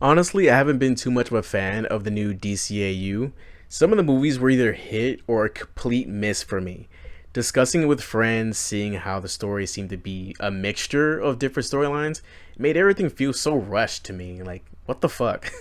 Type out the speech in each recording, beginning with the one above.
Honestly, I haven't been too much of a fan of the new DCAU. Some of the movies were either hit or a complete miss for me. Discussing it with friends, seeing how the stories seemed to be a mixture of different storylines, made everything feel so rushed to me. Like, what the fuck?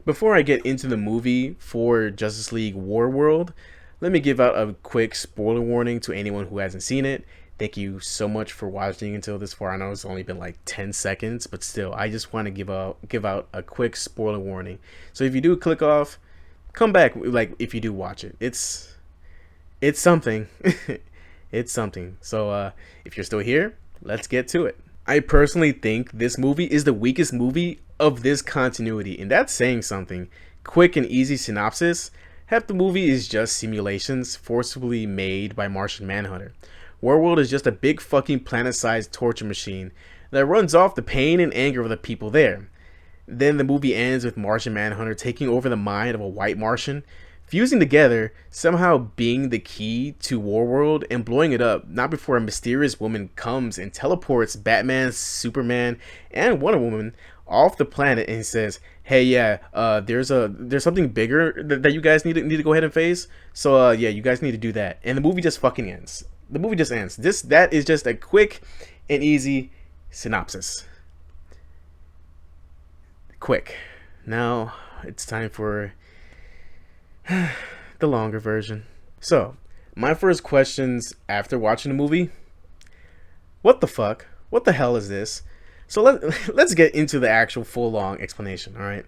Before I get into the movie for Justice League War World, let me give out a quick spoiler warning to anyone who hasn't seen it. Thank you so much for watching until this far. I know it's only been like 10 seconds, but still, I just want to give out a quick spoiler warning. So if you do click off, come back like if you do watch it. It's something. It's something. So if you're still here, let's get to it. I personally think this movie is the weakest movie of this continuity, and that's saying something. Quick and easy synopsis. Half the movie is just simulations forcibly made by Martian Manhunter. Warworld is just a big fucking planet-sized torture machine that runs off the pain and anger of the people there. Then the movie ends with Martian Manhunter taking over the mind of a white Martian, fusing together, somehow being the key to Warworld and blowing it up, not before a mysterious woman comes and teleports Batman, Superman, and Wonder Woman off the planet and says, "Hey, yeah, there's something bigger that you guys need to go ahead and face. So yeah, you guys need to do that." And the movie just fucking ends. The movie just ends. That is just a quick and easy synopsis. Quick. Now it's time for the longer version. So, my first questions after watching the movie: what the fuck? What the hell is this? So let's get into the actual full long explanation, all right?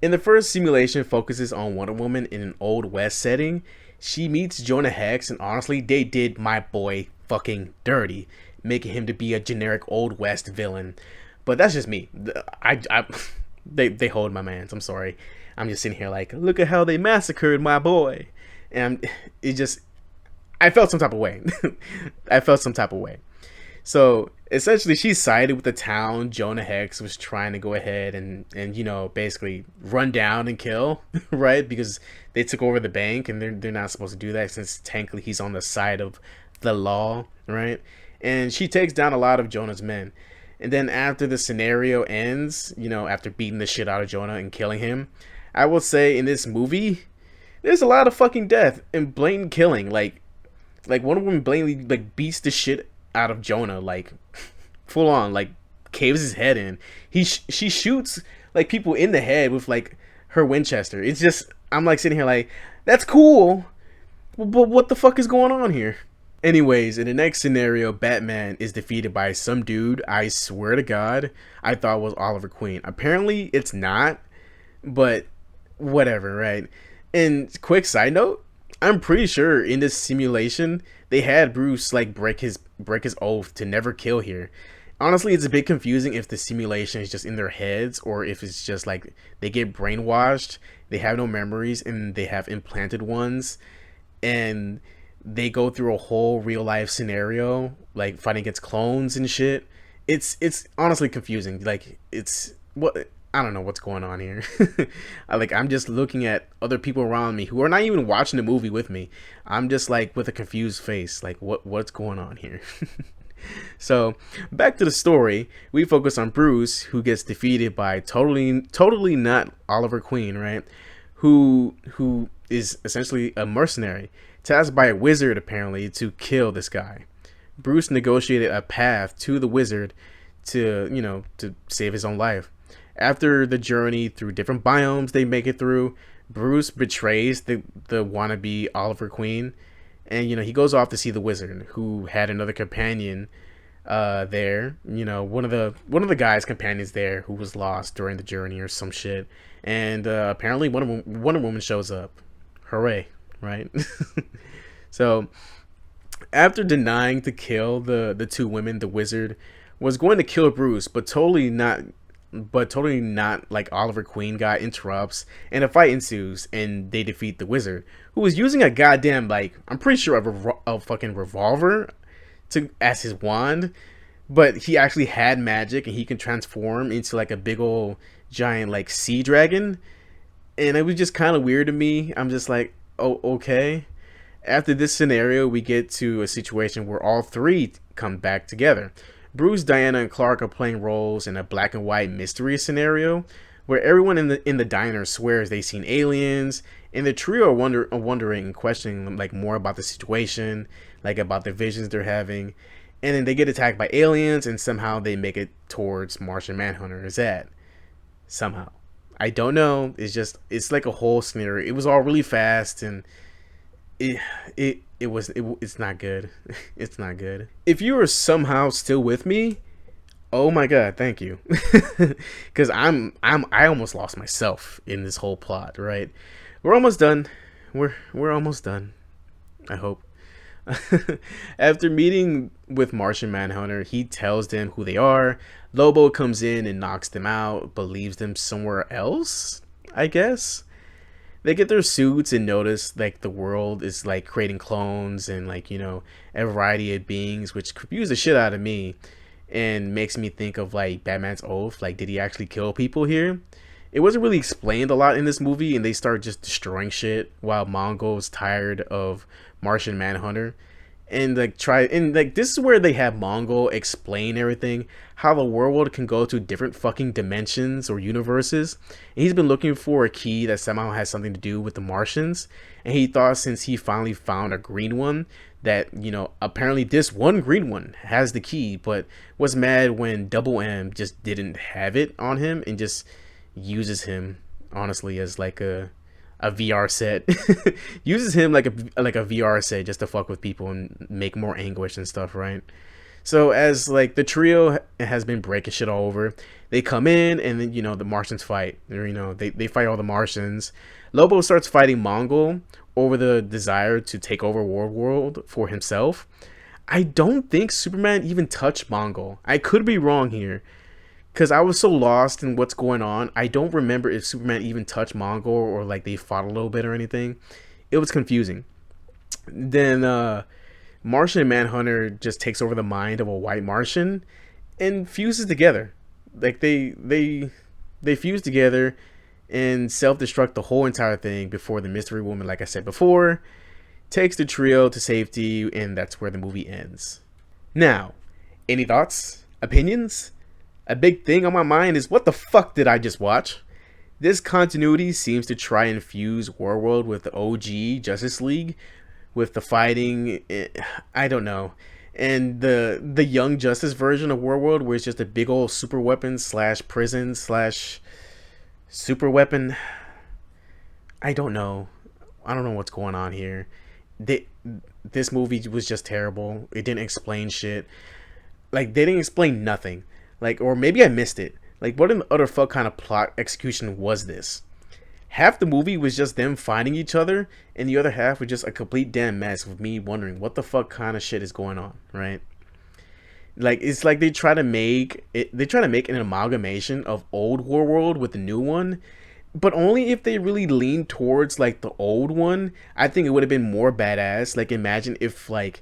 In the first simulation focuses on Wonder Woman in an Old West setting. She meets Jonah Hex, and honestly, they did my boy fucking dirty, making him to be a generic Old West villain. But that's just me. They hold my mans. I'm sorry. I'm just sitting here like, look at how they massacred my boy, and it just, I felt some type of way. I felt some type of way. So essentially, she sided with the town Jonah Hex was trying to go ahead and basically run down and kill, right? Because they took over the bank, and they're not supposed to do that since technically he's on the side of the law, right? And she takes down a lot of Jonah's men. And then after the scenario ends, after beating the shit out of Jonah and killing him, I will say in this movie, there's a lot of fucking death and blatant killing. Like Wonder Woman blatantly like beats the shit out of Jonah, like full on, like caves his head in. She shoots like people in the head with like her Winchester. It's just, I'm like sitting here like, that's cool, but what the fuck is going on here? Anyways, in the next scenario, Batman is defeated by some dude I swear to God I thought was Oliver Queen. Apparently it's not, but whatever, right? And quick side note, I'm pretty sure in this simulation they had Bruce like break his oath to never kill here. Honestly, it's a bit confusing if the simulation is just in their heads or if it's just like they get brainwashed, they have no memories, and they have implanted ones, and they go through a whole real life scenario like fighting against clones and shit. It's honestly confusing. Like, it's what, I don't know what's going on here. I'm just looking at other people around me who are not even watching the movie with me. I'm just like with a confused face, like what's going on here? So back to the story, we focus on Bruce, who gets defeated by totally not Oliver Queen, right? Who is essentially a mercenary, tasked by a wizard apparently to kill this guy. Bruce negotiated a path to the wizard to save his own life. After the journey through different biomes they make it through, Bruce betrays the wannabe Oliver Queen, and he goes off to see the wizard, who had another companion there. One of the guy's companions there who was lost during the journey or some shit, and apparently Wonder Woman shows up. Hooray, right? So after denying to kill the two women, the wizard was going to kill Bruce, but totally not like Oliver Queen guy interrupts, and a fight ensues, and they defeat the wizard, who was using a goddamn, like, I'm pretty sure a fucking revolver as his wand, but he actually had magic and he can transform into like a big old giant like sea dragon. And it was just kind of weird to me. I'm just like, oh, okay. After this scenario, we get to a situation where all three come back together. Bruce, Diana, and Clark are playing roles in a black and white mystery scenario, where everyone in the diner swears they've seen aliens, and the trio are wondering and questioning like more about the situation, like about the visions they're having, and then they get attacked by aliens, and somehow they make it towards Martian Manhunter. Is that somehow? I don't know. It's like a whole scenario. It was all really fast, and it's not good. It's not good. If you are somehow still with me, oh my god, thank you. Cuz I almost lost myself in this whole plot, right? We're almost done. We're almost done. I hope. After meeting with Martian Manhunter, he tells them who they are. Lobo comes in and knocks them out, but leaves them somewhere else, I guess. They get their suits and notice like the world is like creating clones and like, a variety of beings, which confused the shit out of me and makes me think of like Batman's oath. Like, did he actually kill people here? It wasn't really explained a lot in this movie, and they start just destroying shit while Mongo's tired of Martian Manhunter. And this is where they have Mongo explain everything, how the world can go to different fucking dimensions or universes. And he's been looking for a key that somehow has something to do with the Martians, and he thought since he finally found a green one that, apparently this one green one has the key, but was mad when Double M just didn't have it on him and just uses him honestly as like a VR set. Uses him like a VR set just to fuck with people and make more anguish and stuff, right? So as like the trio has been breaking shit all over, they come in and then the Martians fight. Or, they fight all the Martians. Lobo starts fighting Mongol over the desire to take over World for himself. I don't think Superman even touched Mongol. I could be wrong here, because I was so lost in what's going on. I don't remember if Superman even touched Mongol or like they fought a little bit or anything. It was confusing. Then Martian Manhunter just takes over the mind of a white Martian and fuses together. Like they fuse together and self-destruct the whole entire thing before the mystery woman, like I said before, takes the trio to safety, and that's where the movie ends. Now, any thoughts? Opinions? A big thing on my mind is, what the fuck did I just watch? This continuity seems to try and fuse Warworld with the OG Justice League, with the fighting, I don't know, and the Young Justice version of Warworld, where it's just a big old super weapon / prison / super weapon. I don't know what's going on here. This movie was just terrible. It didn't explain shit. Like, they didn't explain nothing. Like, or maybe I missed it. Like, what an utter fuck kind of plot execution was this? Half the movie was just them finding each other, and the other half was just a complete damn mess with me wondering what the fuck kind of shit is going on, right? Like, it's like they try to make an amalgamation of old Warworld with the new one, but only if they really lean towards like the old one. I think it would have been more badass. Like, imagine if like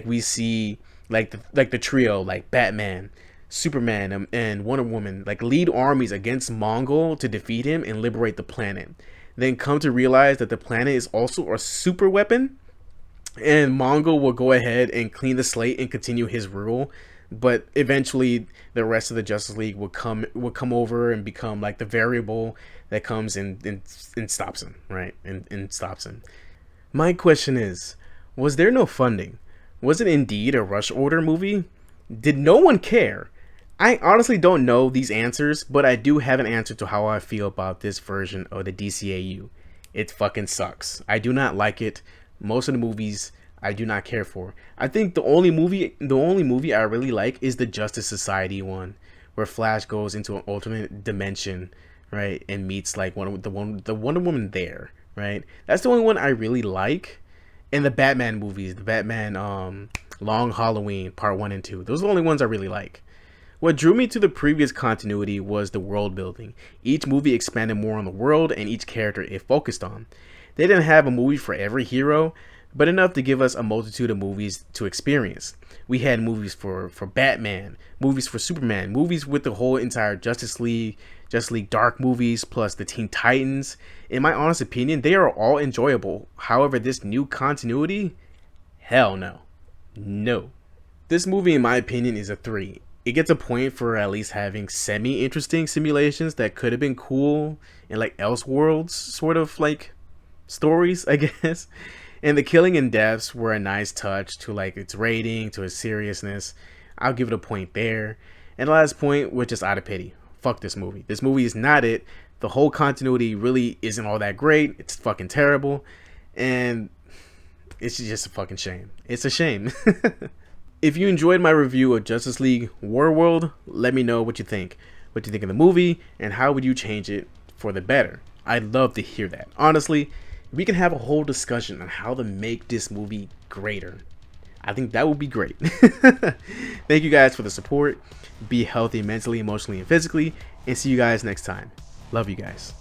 we see like the trio, like Batman, Superman, and Wonder Woman, like lead armies against Mongol to defeat him and liberate the planet. Then come to realize that the planet is also a super weapon, and Mongol will go ahead and clean the slate and continue his rule. But eventually, the rest of the Justice League will come over and become like the variable that comes and stops him, right? And stops him. My question is, was there no funding? Was it indeed a rush order movie? Did no one care? I honestly don't know these answers, but I do have an answer to how I feel about this version of the DCAU. It fucking sucks. I do not like it. Most of the movies I do not care for. I think the only movie I really like is the Justice Society one, where Flash goes into an alternate dimension, right, and meets like the Wonder Woman there, right? That's the only one I really like. And the Batman movies, the Batman Long Halloween Part 1 and 2. Those are the only ones I really like. What drew me to the previous continuity was the world building. Each movie expanded more on the world and each character it focused on. They didn't have a movie for every hero, but enough to give us a multitude of movies to experience. We had movies for Batman, movies for Superman, movies with the whole entire Justice League Dark movies, plus the Teen Titans. In my honest opinion, they are all enjoyable. However, this new continuity, hell no. No. This movie, in my opinion, is a 3. it gets a point for at least having semi-interesting simulations that could have been cool in like Elseworlds sort of like stories, I guess. And the killing and deaths were a nice touch to like its rating, to its seriousness. I'll give it a point there. And the last point, which is out of pity. Fuck this movie. This movie is not it. The whole continuity really isn't all that great. It's fucking terrible. And it's just a fucking shame. It's a shame. If you enjoyed my review of Justice League Warworld, let me know what you think. What you think of the movie, and how would you change it for the better? I'd love to hear that. Honestly, we can have a whole discussion on how to make this movie greater. I think that would be great. Thank you guys for the support. Be healthy mentally, emotionally, and physically. And see you guys next time. Love you guys.